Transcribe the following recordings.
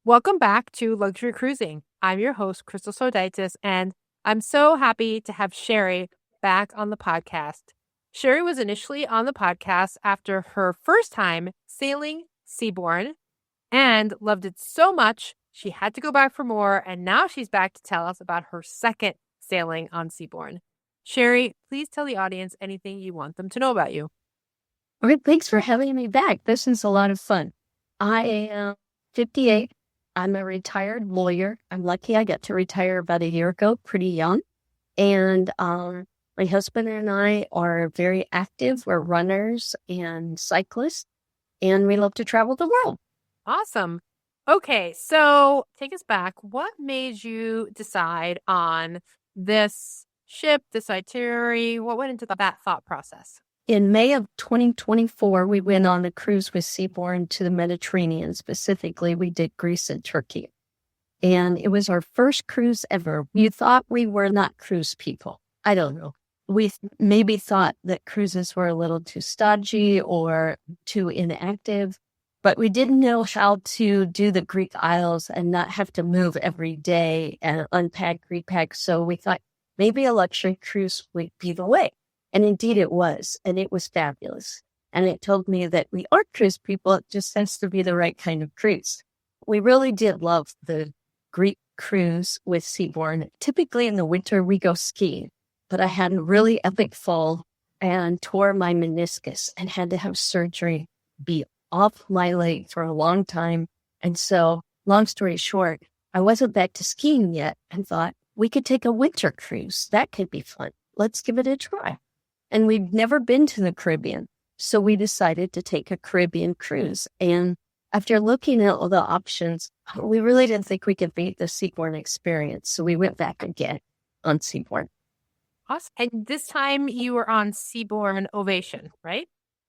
Welcome back to Luxury Cruising. I'm your host, Krystal Sodaitis, and I'm so happy to have Sherri back on the podcast. Sherri was initially on the podcast after her first time sailing Seabourn and loved it so much she had to go back for more, and now she's back to tell us about her second sailing on Seabourn. Sherri, please tell the audience anything you want them to know about you. All right, thanks for having me back. This is a lot of fun. I am 58. I'm a retired lawyer. I'm lucky I got to retire about a year ago, pretty young. And my husband and I are very active. We're runners and cyclists, and we love to travel the world. Awesome. Okay, so take us back. What made you decide on this ship, this itinerary? What went into that thought process? In May of 2024, we went on a cruise with Seabourn to the Mediterranean. Specifically, we did Greece and Turkey. And it was our first cruise ever. We thought we were not cruise people. I don't know. We maybe thought that cruises were a little too stodgy or too inactive, but we didn't know how to do the Greek Isles and not have to move every day and unpack, repack. So we thought maybe a luxury cruise would be the way. And indeed it was, and it was fabulous. And it told me that we are cruise people. It just has to be the right kind of cruise. We really did love the Greek cruise with Seabourn. Typically in the winter, we go skiing, but I had a really epic fall and tore my meniscus and had to have surgery, be off my leg for a long time. And so, long story short, I wasn't back to skiing yet and thought we could take a winter cruise. That could be fun. Let's give it a try. And we'd never been to the Caribbean. So we decided to take a Caribbean cruise. And after looking at all the options, we really didn't think we could beat the Seabourn experience. So we went back again on Seabourn. Awesome. And this time you were on Seabourn Ovation, right?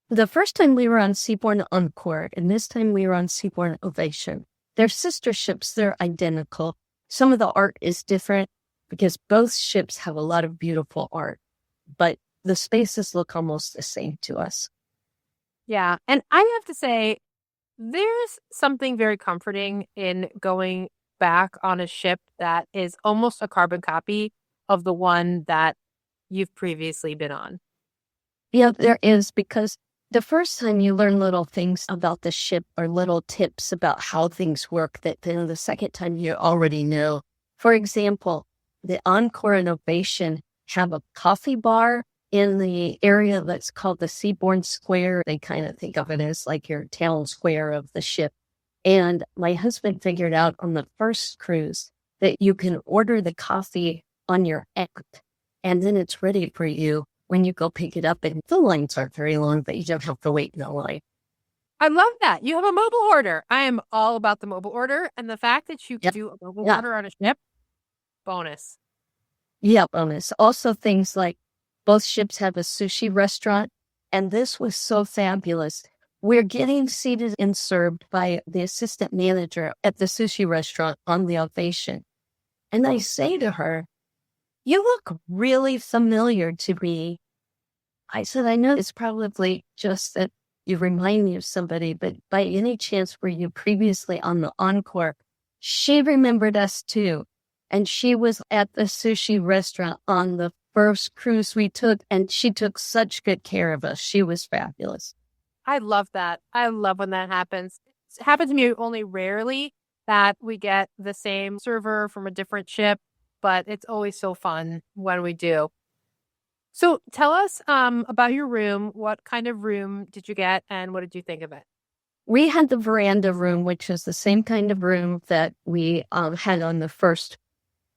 The first time we were on Seabourn Encore, and this time we were on Seabourn Ovation. They're sister ships. They're identical. Some of the art is different because both ships have a lot of beautiful art. But the spaces look almost the same to us. Yeah. And I have to say, there's something very comforting in going back on a ship that is almost a carbon copy of the one that you've previously been on. Yeah, there is, because the first time you learn little things about the ship or little tips about how things work that then the second time you already know. For example, the Encore and Ovation have a coffee bar in the area that's called the Seabourn Square. They kind of think of it as like your town square of the ship. And my husband figured out on the first cruise that you can order the coffee on your app, and then it's ready for you when you go pick it up. And the lines aren't very long, but you don't have to wait in a line. I love that. You have a mobile order. I am all about the mobile order. And the fact that you can do a mobile order on a ship, bonus. Yeah, bonus. Also things like both ships have a sushi restaurant, and this was so fabulous. We're getting seated and served by the assistant manager at the sushi restaurant on the Ovation. And I say to her, "You look really familiar to me." I said, "I know it's probably just that you remind me of somebody, but by any chance were you previously on the Encore?" She remembered us too. And she was at the sushi restaurant on the first cruise we took, and she took such good care of us. She was fabulous. I love that. I love when that happens. It happens to me only rarely that we get the same server from a different ship, but it's always so fun when we do. So tell us about your room. What kind of room did you get, and what did you think of it? We had the veranda room, which is the same kind of room that we had on the first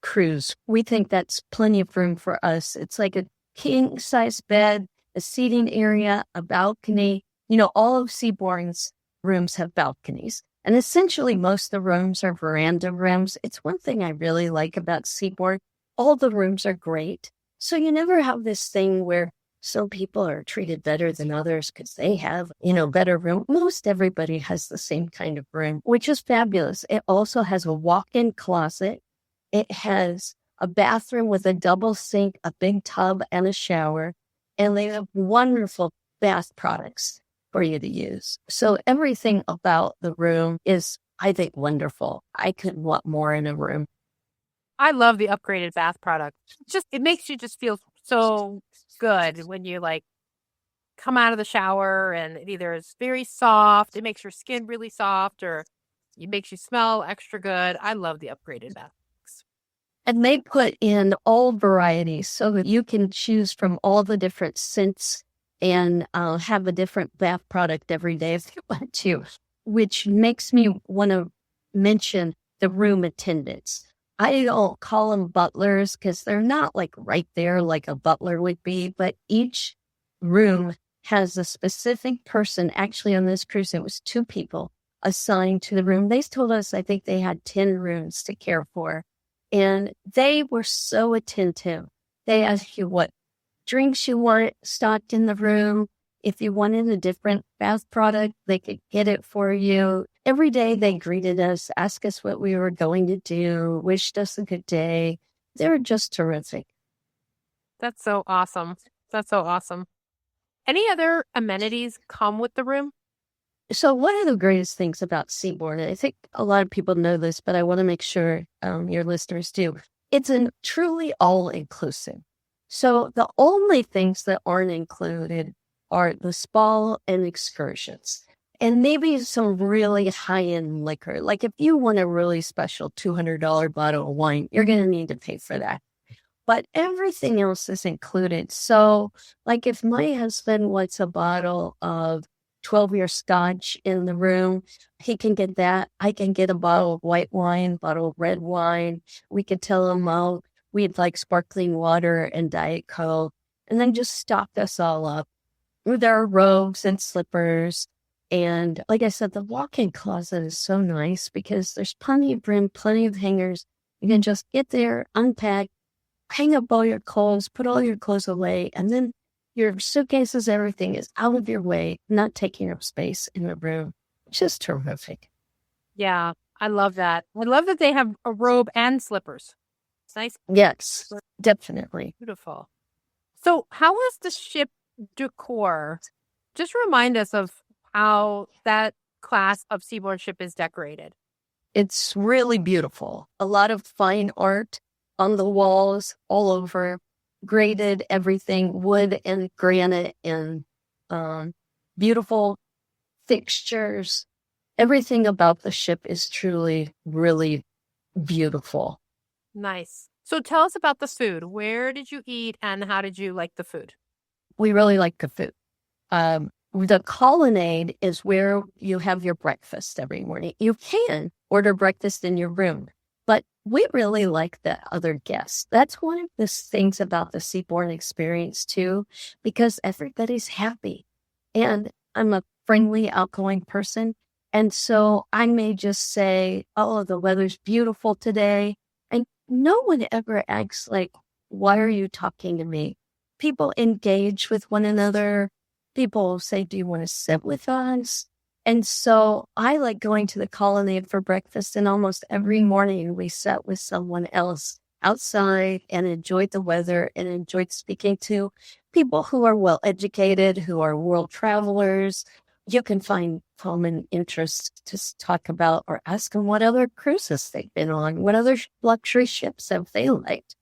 cruise. We think that's plenty of room for us. It's like a king-size bed, a seating area, a balcony. You know, all of Seabourn's rooms have balconies. And essentially, most of the rooms are veranda rooms. It's one thing I really like about Seabourn. All the rooms are great. So you never have this thing where some people are treated better than others because they have, better room. Most everybody has the same kind of room, which is fabulous. It also has a walk-in closet. It has a bathroom with a double sink, a big tub, and a shower. And they have wonderful bath products for you to use. So everything about the room is I think, wonderful. I couldn't want more in a room. I love the upgraded bath product. It makes you just feel so good when you like come out of the shower, and it either is very soft, it makes your skin really soft, or it makes you smell extra good. I love the upgraded bath. And they put in all varieties so that you can choose from all the different scents and have a different bath product every day if you want to, which makes me want to mention the room attendants. I don't call them butlers because they're not like right there like a butler would be, but each room has a specific person. Actually, on this cruise, it was 2 people assigned to the room. They told us, I think they had 10 rooms to care for. And they were so attentive. They asked you what drinks you want stocked in the room. If you wanted a different bath product, they could get it for you. Every day they greeted us, asked us what we were going to do, wished us a good day. They were just terrific. That's so awesome. That's so awesome. Any other amenities come with the room? So one of the greatest things about Seabourn, and I think a lot of people know this, but I want to make sure your listeners do, it's a truly all-inclusive. So the only things that aren't included are the spa and excursions, and maybe some really high-end liquor. Like if you want a really special $200 bottle of wine, you're going to need to pay for that. But everything else is included. So like if my husband wants a bottle of 12-year scotch in the room, he can get that. I can get a bottle of white wine, bottle of red wine. We could tell him, oh, we'd like sparkling water and Diet Coke, and then just stock us all up with our robes and slippers. And like I said, the walk-in closet is so nice because there's plenty of room, plenty of hangers. You can just get there, unpack, hang up all your clothes, put all your clothes away, and then your suitcases, everything is out of your way, not taking up space in the room. Just terrific. Yeah, I love that. I love that they have a robe and slippers. It's nice. Yes, definitely. Beautiful. So how was the ship decor? Just remind us of how that class of Seabourn ship is decorated. It's really beautiful. A lot of fine art on the walls, all over, graded everything, wood and granite, and beautiful fixtures. Everything about the ship is truly, really beautiful. Nice. So tell us about the food. Where did you eat and how did you like the food? We really like the food. The colonnade is where you have your breakfast every morning. You can order breakfast in your room, but we really like the other guests. That's one of the things about the Seabourn experience too, because everybody's happy. And I'm a friendly, outgoing person. And so I may just say, oh, the weather's beautiful today. And no one ever asks, like, why are you talking to me? People engage with one another. People say, do you want to sit with us? And so I like going to the colonnade for breakfast, and almost every morning we sat with someone else outside and enjoyed the weather and enjoyed speaking to people who are well-educated, who are world travelers. You can find common interests to talk about or ask them what other cruises they've been on, what other luxury ships have they liked.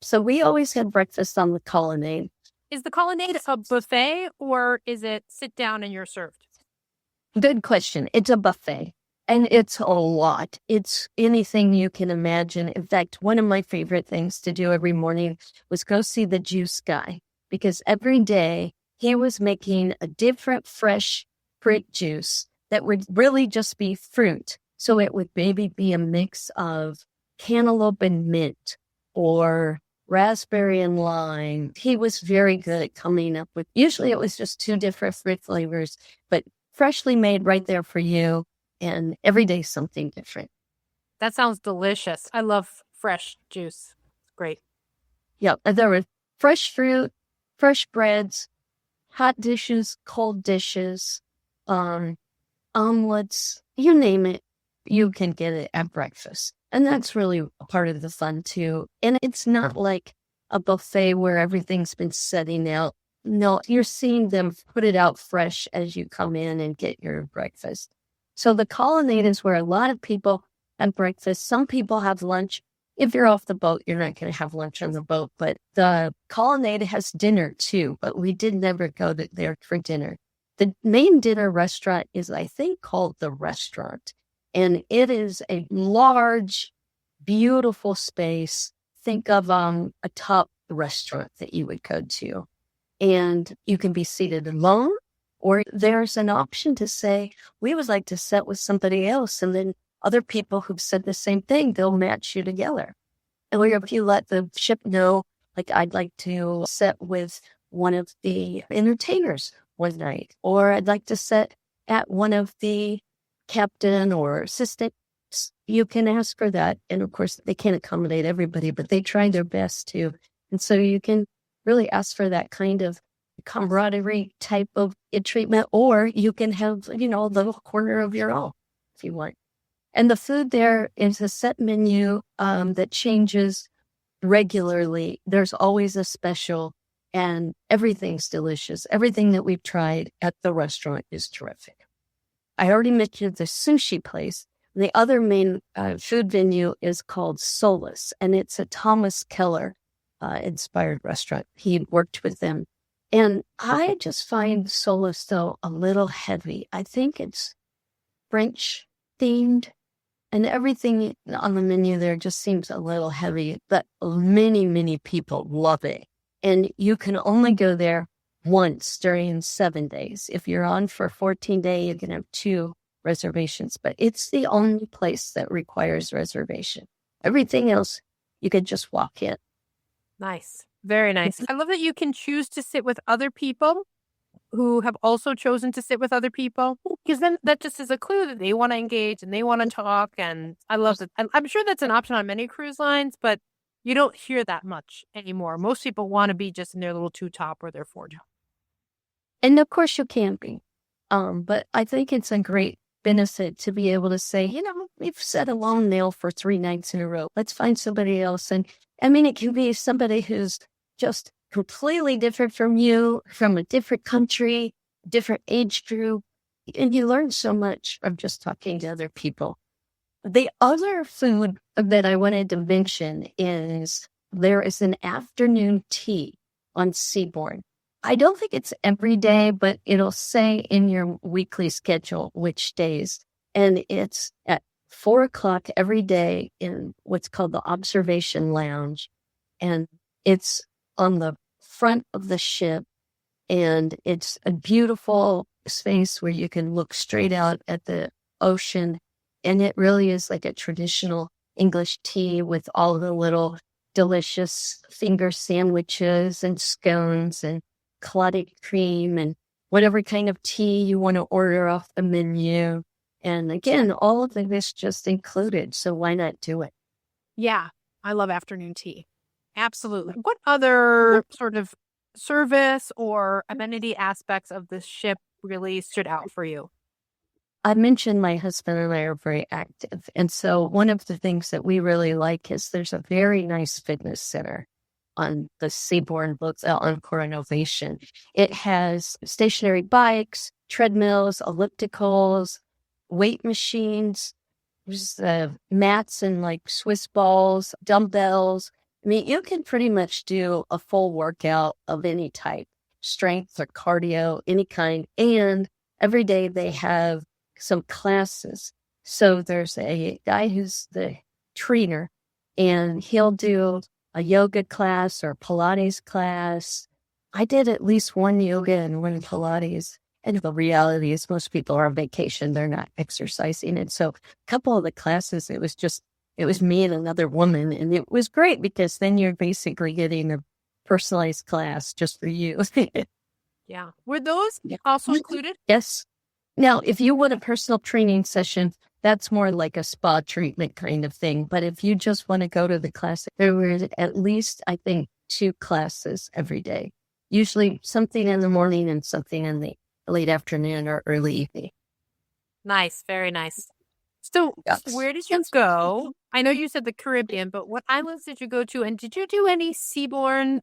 So we always had breakfast on the colonnade. Is the colonnade a buffet or is it sit down and you're served? Good question. It's a buffet, and it's a lot. It's anything you can imagine. In fact, one of my favorite things to do every morning was go see the juice guy, because every day he was making a different fresh fruit juice that would really just be fruit. So it would maybe be a mix of cantaloupe and mint or raspberry and lime. He was very good at coming up with, usually it was just 2 different fruit flavors, but freshly made right there for you, and every day something different. That sounds delicious. I love fresh juice. Great. Yeah, there were fresh fruit, fresh breads, hot dishes, cold dishes, omelets, you name it, you can get it at breakfast. And that's really a part of the fun too. And it's not like a buffet where everything's been setting out. No, you're seeing them put it out fresh as you come in and get your breakfast. So the colonnade is where a lot of people have breakfast. Some people have lunch. If you're off the boat, you're not going to have lunch on the boat. But the colonnade has dinner too, but we did never go there for dinner. The main dinner restaurant is, I think, called The Restaurant. And it is a large, beautiful space. Think of a top restaurant that you would go to. And you can be seated alone, or there's an option to say, we would like to sit with somebody else. And then other people who've said the same thing, they'll match you together. And if you let the ship know, like, I'd like to sit with one of the entertainers one night, or I'd like to sit at one of the captain or assistant, you can ask for that. And of course, they can't accommodate everybody, but they try their best to. And so you can really ask for that kind of camaraderie type of treatment, or you can have, a little corner of your own if you want. And the food there is a set menu that changes regularly. There's always a special, and everything's delicious. Everything that we've tried at the restaurant is terrific. I already mentioned the sushi place. The other main food venue is called Solace, and it's a Thomas Keller inspired restaurant. He worked with them. And I just find Solace, though, a little heavy. I think it's French themed, and everything on the menu there just seems a little heavy, but many, many people love it. And you can only go there once during 7 days. If you're on for 14 days, you can have 2 reservations, but it's the only place that requires reservation. Everything else, you could just walk in. Nice. Very nice. I love that you can choose to sit with other people who have also chosen to sit with other people, because then that just is a clue that they want to engage and they want to talk. And I love it. And I'm sure that's an option on many cruise lines, but you don't hear that much anymore. Most people want to be just in their little 2-top or their 4-top. And of course you can be. But I think it's a great benefit to be able to say, we've sat alone now for 3 nights in a row. Let's find somebody else. And I mean, it can be somebody who's just completely different from you, from a different country, different age group. And you learn so much from just talking to other people. The other food that I wanted to mention is there is an afternoon tea on Seabourn. I don't think it's every day, but it'll say in your weekly schedule which days. And it's at 4:00 every day in what's called the Observation Lounge. And it's on the front of the ship. And it's a beautiful space where you can look straight out at the ocean. And it really is like a traditional English tea with all the little delicious finger sandwiches and scones and clotted cream and whatever kind of tea you want to order off the menu. And again, all of this just included. So why not do it? Yeah, I love afternoon tea. Absolutely. What other sort of service or amenity aspects of the ship really stood out for you? I mentioned my husband and I are very active. And so one of the things that we really like is there's a very nice fitness center on the Seabourn Encore Ovation. It has stationary bikes, treadmills, ellipticals, weight machines, there's mats and like Swiss balls, dumbbells. I mean, you can pretty much do a full workout of any type, strength or cardio, any kind. And every day they have some classes. So there's a guy who's the trainer, and he'll do a yoga class or Pilates class. I did at least one yoga and one Pilates. And the reality is most people are on vacation. They're not exercising. And so a couple of the classes, it was me and another woman. And it was great because then you're basically getting a personalized class just for you. Yeah. Were those also included? Yes. Now, if you want a personal training session, that's more like a spa treatment kind of thing. But if you just want to go to the class, there were at least, I think, 2 classes every day. Usually something in the morning and something in the late afternoon or early evening. Nice. Very nice. So where did you go? I know you said the Caribbean, but what islands did you go to? And did you do any Seabourn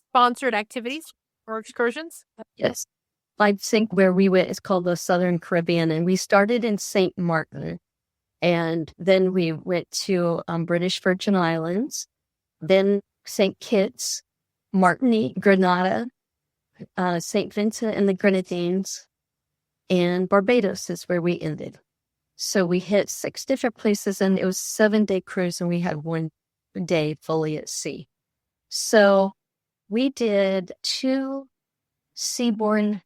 sponsored activities or excursions? Yes. I think where we went is called the Southern Caribbean, and we started in St. Martin, and then we went to British Virgin Islands, then St. Kitts, Martinique, Grenada, St. Vincent and the Grenadines, and Barbados is where we ended. So we hit 6 different places, and it was a 7-day cruise, and we had 1 day fully at sea. So we did 2 Seabourn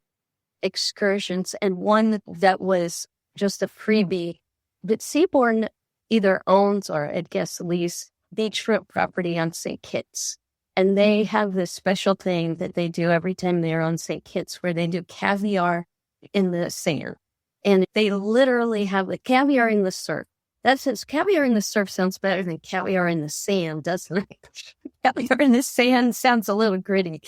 excursions and 1 that was just a freebie. But Seabourn either owns or I guess lease beachfront property on St. Kitts. And they have this special thing that they do every time they're on St. Kitts where they do caviar in the sand. And they literally have the caviar in the surf. That says caviar in the surf sounds better than caviar in the sand, doesn't it? Caviar in the sand sounds a little gritty.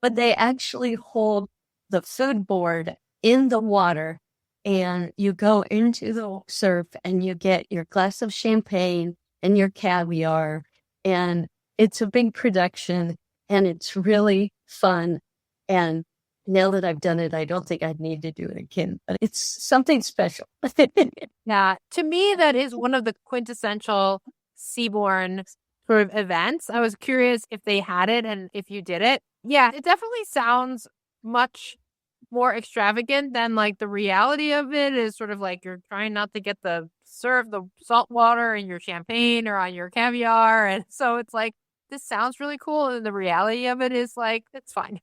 But they actually hold the food board in the water, and you go into the surf and you get your glass of champagne and your caviar. And it's a big production, and it's really fun. And now that I've done it, I don't think I'd need to do it again, but it's something special. Yeah. To me, that is one of the quintessential Seabourn sort of events. I was curious if they had it and if you did it. Yeah, it definitely sounds much more extravagant than like the reality of it is sort of like you're trying not to get the salt water in your champagne or on your caviar. And so it's like, this sounds really cool. And the reality of it is like, it's fine.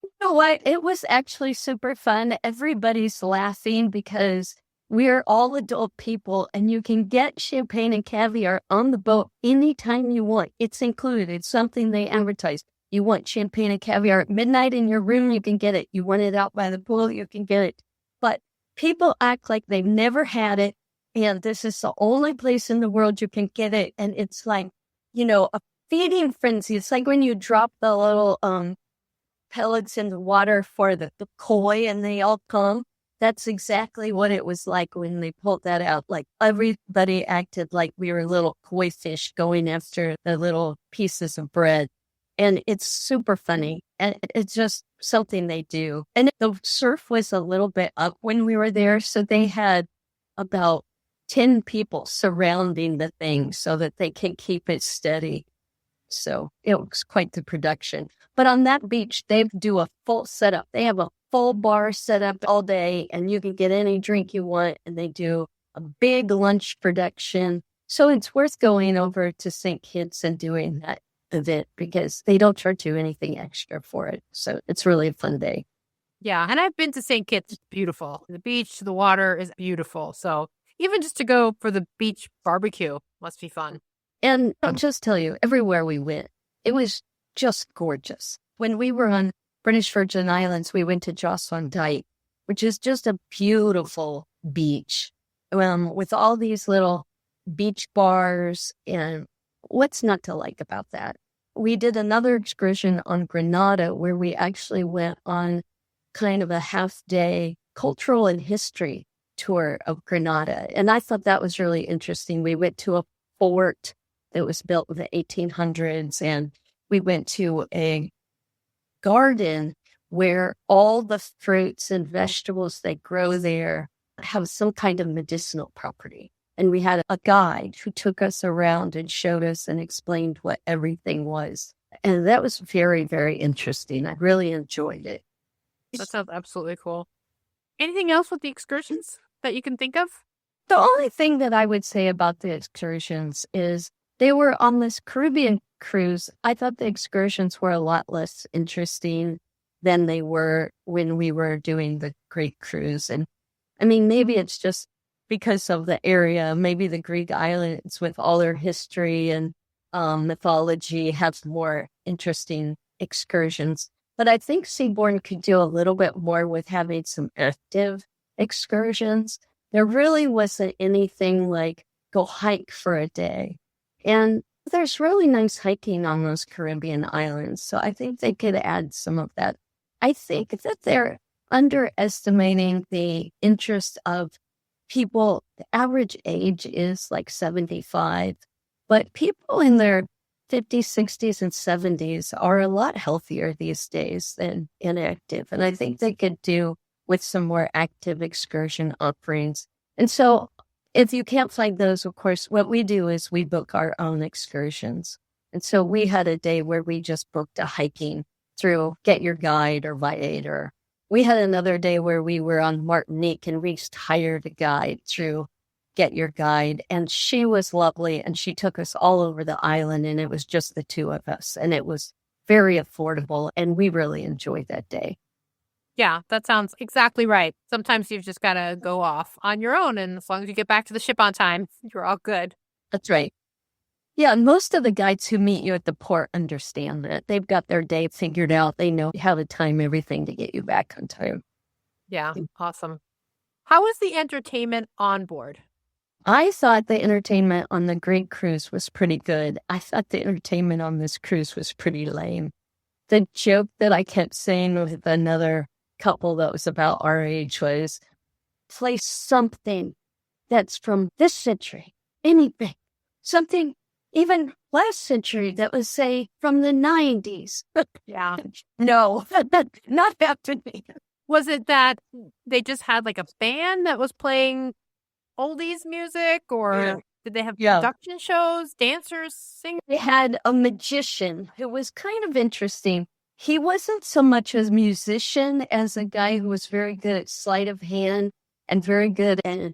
You know what? It was actually super fun. Everybody's laughing because we're all adult people, and you can get champagne and caviar on the boat anytime you want. It's included. It's something they advertise. You want champagne and caviar at midnight in your room, you can get it. You want it out by the pool, you can get it. But people act like they've never had it, and this is the only place in the world you can get it. And it's like, a feeding frenzy. It's like when you drop the little pellets in the water for the koi and they all come. That's exactly what it was like when they pulled that out. Like everybody acted like we were little koi fish going after the little pieces of bread. And it's super funny. And it's just something they do. And the surf was a little bit up when we were there. So they had about 10 people surrounding the thing so that they can keep it steady. So it was quite the production. But on that beach, they do a full setup. They have a full bar set up all day, and you can get any drink you want. And they do a big lunch production. So it's worth going over to St. Kitts and doing that event because they don't charge you anything extra for it. So it's really a fun day. Yeah. And I've been to St. Kitts. It's beautiful. The beach, the water is beautiful. So even just to go for the beach barbecue must be fun. And I'll just tell you, everywhere we went, it was just gorgeous. When we were on British Virgin Islands, we went to Jocelyn Dyke, which is just a beautiful beach with all these little beach bars. And what's not to like about that? We did another excursion on Grenada where we actually went on kind of a half-day cultural and history tour of Grenada. And I thought that was really interesting. We went to a fort that was built in the 1800s, and we went to a garden where all the fruits and vegetables they grow there have some kind of medicinal property. And we had a guide who took us around and showed us and explained what everything was. And that was very, very interesting. I really enjoyed it. That sounds absolutely cool. Anything else with the excursions that you can think of? The only thing that I would say about the excursions is they were on this Caribbean cruise. I thought the excursions were a lot less interesting than they were when we were doing the Greek cruise. And I mean, maybe it's just because of the area. Maybe the Greek islands with all their history and mythology have more interesting excursions. But I think Seabourn could do a little bit more with having some active excursions. There really wasn't anything like go hike for a day. And there's really nice hiking on those Caribbean islands. So I think they could add some of that. I think that they're underestimating the interest of people. The average age is like 75, but people in their 50s, 60s, and 70s are a lot healthier these days than inactive. And I think they could do with some more active excursion offerings. And so if you can't find those, of course, what we do is we book our own excursions. And so we had a day where we just booked a hiking through Get Your Guide or Voyage. Or we had another day where we were on Martinique and we just hired a guide through Get Your Guide. And she was lovely. And she took us all over the island, and it was just the two of us. And it was very affordable. And we really enjoyed that day. Yeah, that sounds exactly right. Sometimes you've just got to go off on your own. And as long as you get back to the ship on time, you're all good. That's right. Yeah, and most of the guides who meet you at the port understand that. They've got their day figured out. They know how to time everything to get you back on time. Yeah, awesome. How was the entertainment on board? I thought the entertainment on the Great Cruise was pretty good. I thought the entertainment on this cruise was pretty lame. The joke that I kept saying with another couple that was about our age was, play something that's from this century, anything, something even last century that was, say, from the 90s. Yeah. No, not happening. Was it that they just had like a band that was playing oldies music, or did they have production shows, dancers, singers? They had a magician who was kind of interesting. He wasn't so much a musician as a guy who was very good at sleight of hand and very good at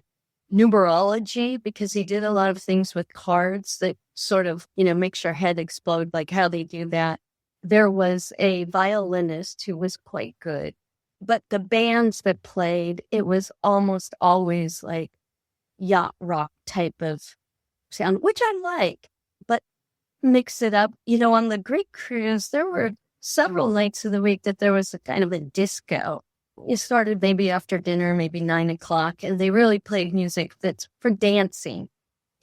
numerology, because he did a lot of things with cards that sort of, makes your head explode, like how they do that. There was a violinist who was quite good, but the bands that played, it was almost always like yacht rock type of sound, which I like, but mix it up. On the Great Cruise, there were several nights of the week that there was a kind of a disco. It started maybe after dinner, maybe 9:00, and they really played music that's for dancing.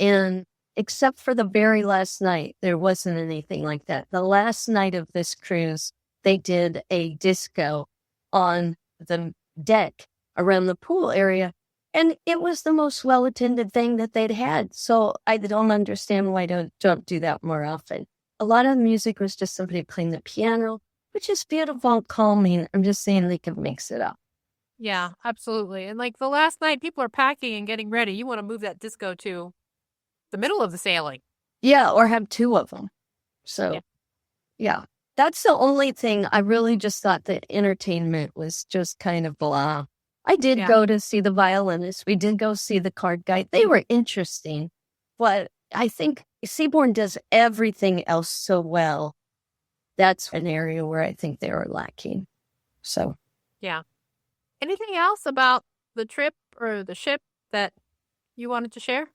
And except for the very last night, there wasn't anything like that. The last night of this cruise, they did a disco on the deck around the pool area, and it was the most well-attended thing that they'd had. So I don't understand why don't do that more often. A lot of the music was just somebody playing the piano, which is beautiful and calming. I'm just saying they could mix it up. Yeah, absolutely. And like the last night, people are packing and getting ready. You want to move that disco to the middle of the sailing. Yeah, or have two of them. So, yeah. That's the only thing. I really just thought the entertainment was just kind of blah. I did go to see the violinist. We did go see the card guide. They were interesting. But I think Seabourn does everything else so well. That's an area where I think they were lacking. So, yeah. Anything else about the trip or the ship that you wanted to share?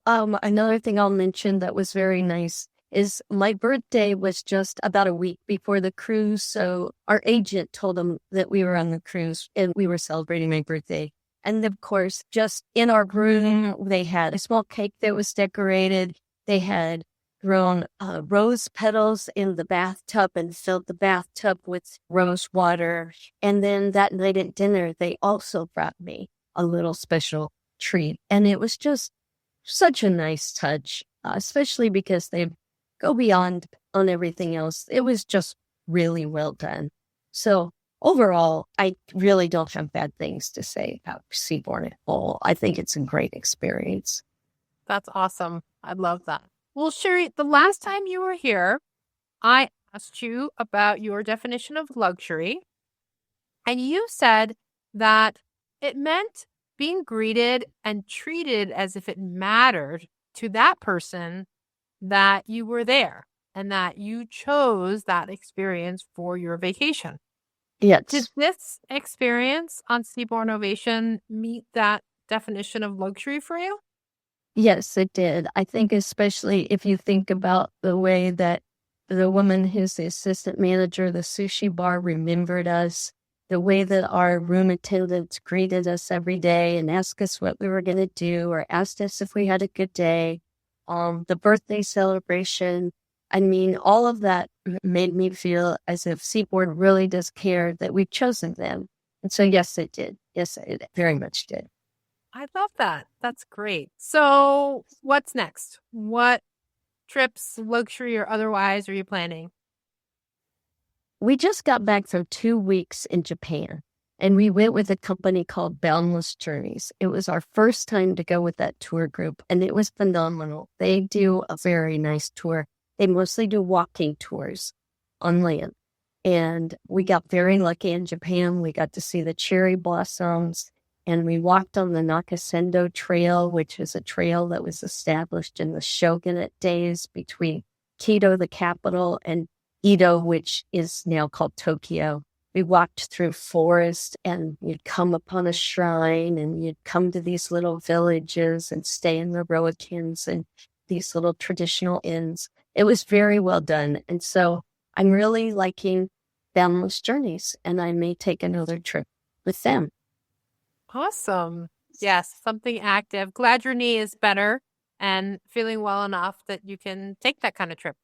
Another thing I'll mention that was very nice is my birthday was just about a week before the cruise. So our agent told them that we were on the cruise and we were celebrating my birthday. And of course, just in our room, they had a small cake that was decorated. They had thrown rose petals in the bathtub and filled the bathtub with rose water. And then that night at dinner, they also brought me a little special treat. And it was just such a nice touch, especially because they go beyond on everything else. It was just really well done. So overall, I really don't have bad things to say about Seabourn at all. I think it's a great experience. That's awesome. I love that. Well, Sherri, the last time you were here, I asked you about your definition of luxury, and you said that it meant being greeted and treated as if it mattered to that person that you were there and that you chose that experience for your vacation. Yes. Did this experience on Seabourn Ovation meet that definition of luxury for you? Yes, it did. I think especially if you think about the way that the woman who's the assistant manager of the sushi bar remembered us, the way that our room attendants greeted us every day and asked us what we were going to do or asked us if we had a good day, the birthday celebration. I mean, all of that made me feel as if Seabourn really does care that we've chosen them. And so, yes, it did. Yes, it very much did. I love that. That's great. So what's next? What trips, luxury or otherwise, are you planning? We just got back from 2 weeks in Japan, and we went with a company called Boundless Journeys. It was our first time to go with that tour group, and it was phenomenal. They do a very nice tour. They mostly do walking tours on land. And we got very lucky in Japan. We got to see the cherry blossoms, and we walked on the Nakasendo Trail, which is a trail that was established in the shogunate days between Quito, the capital, and Edo, which is now called Tokyo. We walked through forest, and you'd come upon a shrine, and you'd come to these little villages and stay in the Rohikins and these little traditional inns. It was very well done. And so I'm really liking Boundless Journeys, and I may take another trip with them. Awesome. Yes, something active. Glad your knee is better and feeling well enough that you can take that kind of trip.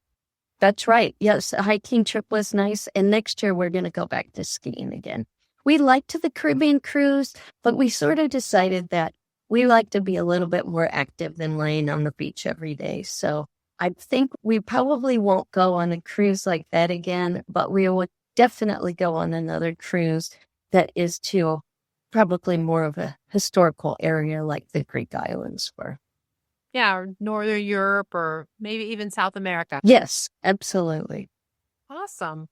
That's right. Yes, a hiking trip was nice. And next year, we're going to go back to skiing again. We liked the Caribbean cruise, but we sort of decided that we like to be a little bit more active than laying on the beach every day. So I think we probably won't go on a cruise like that again, but we will definitely go on another cruise that is to probably more of a historical area like the Greek islands were. Yeah, or Northern Europe or maybe even South America. Yes, absolutely. Awesome.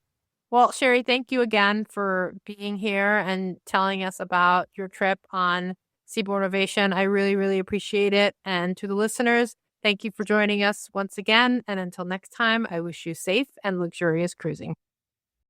Well, Sherri, thank you again for being here and telling us about your trip on Seabourn Ovation. I really, really appreciate it. And to the listeners, thank you for joining us once again. And until next time, I wish you safe and luxurious cruising.